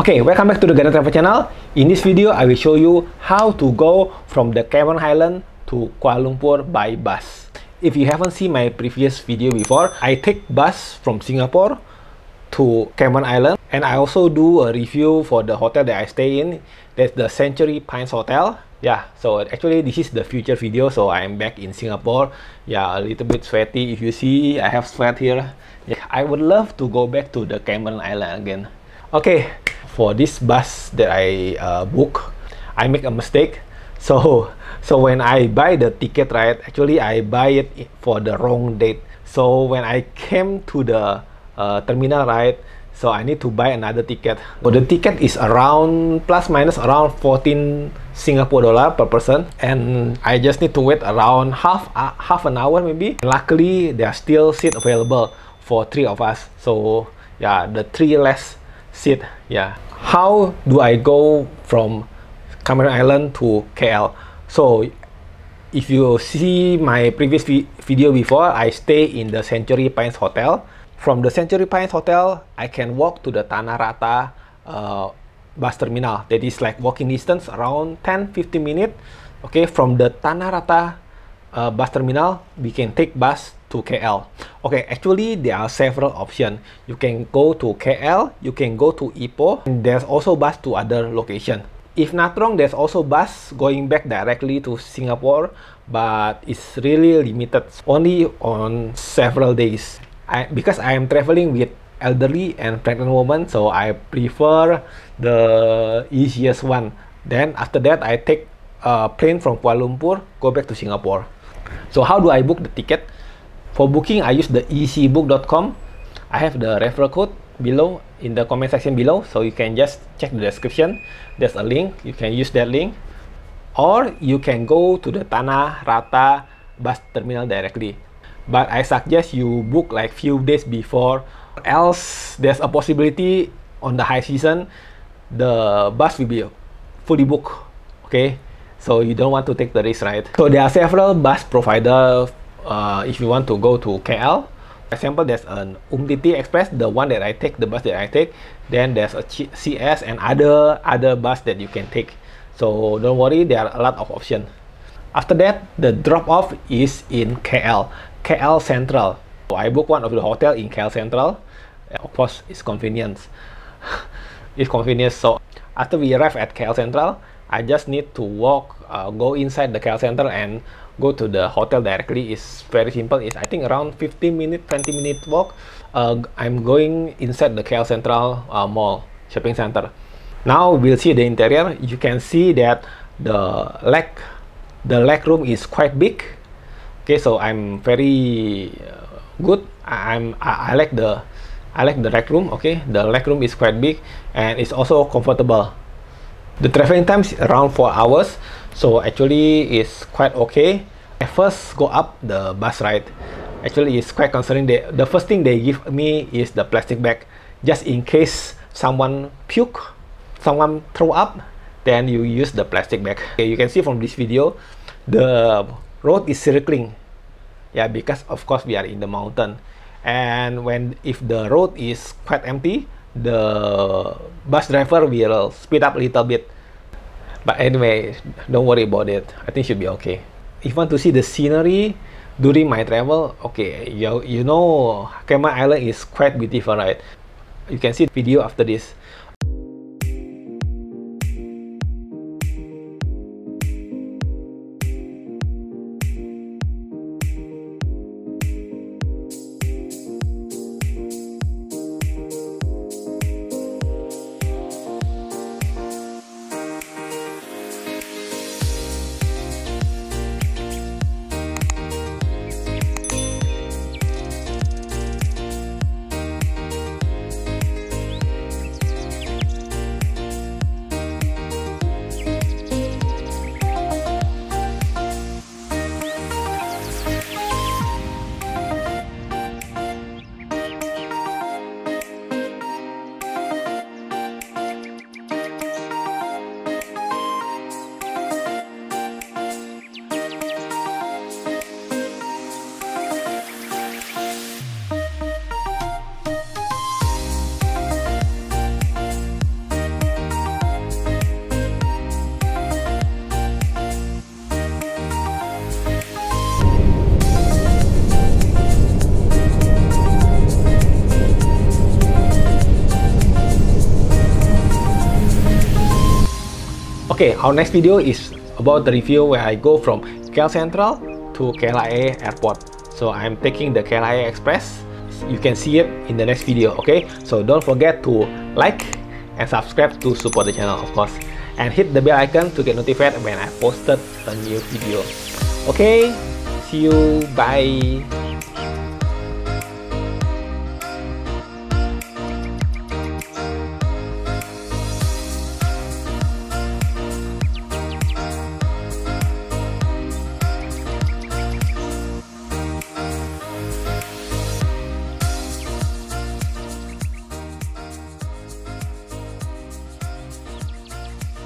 Okay, welcome back to the Garden Travel channel. In this video, I will show you how to go from the Cameron Highland to Kuala Lumpur by bus. If you haven't seen my previous video before, I take bus from Singapore to Cameron Island, and I also do a review for the hotel that I stay in. That's the Century Pines Hotel. Yeah, so actually this is the future video, so I'm back in Singapore. Yeah, a little bit sweaty. If you see, I have sweat here. Yeah, I would love to go back to the Cameron Island again. Okay, for this bus that I book, I make a mistake. So when I buy the ticket, right, actually I buy it for the wrong date. So when I came to the terminal, right, so I need to buy another ticket. So the ticket is around plus minus around 14 Singapore dollar per person, and I just need to wait around half an hour maybe. Luckily, there are still seats available for 3 of us. So yeah, the 3 less seat. Yeah, how do I go from Cameron Island to KL? So if you see my previous video before, I stay in the Century Pines Hotel. From the Century Pines Hotel, I can walk to the Tanah Rata bus terminal. That is like walking distance around 10-15 minutes. Okay, from the Tanah Rata bus terminal, we can take bus to KL. Okay, actually there are several options. You can go to KL, you can go to Ipoh, and there's also bus to other location. If not wrong, there's also bus going back directly to Singapore, but it's really limited, only on several days. Because I am traveling with elderly and pregnant women, so I prefer the easiest one. Then after that, I take a plane from Kuala Lumpur, go back to Singapore. So how do I book the ticket? For booking, I use the easybook.com. I have the referral code below in the comment section below, so you can just check the description. There's a link, you can use that link, or you can go to the Tanah Rata bus terminal directly. But I suggest you book like few days before, else there's a possibility on the high season the bus will be fully booked. Okay, so you don't want to take the risk, right? So there are several bus providers if you want to go to KL. For example, there's an Umtiti Express, the one that I take, the bus that I take. Then there's a CS and other bus that you can take. So don't worry, there are a lot of options. After that, the drop-off is in KL Central. So I booked one of the hotel in KL Central. Of course, it's convenience. It's convenience. So after we arrive at KL Central, I just need to walk, go inside the KL Central and go to the hotel directly. It's very simple. It's I think around 15 minutes, 20 minute walk. I'm going inside the KL Central mall, shopping center. Now we'll see the interior. You can see that the leg room is quite big. Okay, so I'm very good. I like the leg room. Okay, the leg room is quite big and it's also comfortable. The traveling time is around 4 hours, so actually it's quite okay. I first go up the bus ride. Actually, it's quite concerning. The first thing they give me is the plastic bag, just in case someone puke, someone throw up, then you use the plastic bag. Okay, you can see from this video, the road is circling. Yeah, because of course we are in the mountain, and if the road is quite empty, the bus driver will speed up a little bit. But anyway, don't worry about it. I think it should be okay. If you want to see the scenery during my travel, okay, you know Cameron Island is quite beautiful, right? You can see the video after this. Okay, our next video is about the review where I go from KL Sentral to KLIA Airport. So I'm taking the KLIA Express. You can see it in the next video, okay? So don't forget to like and subscribe to support the channel, of course. And hit the bell icon to get notified when I posted a new video. Okay, see you, bye.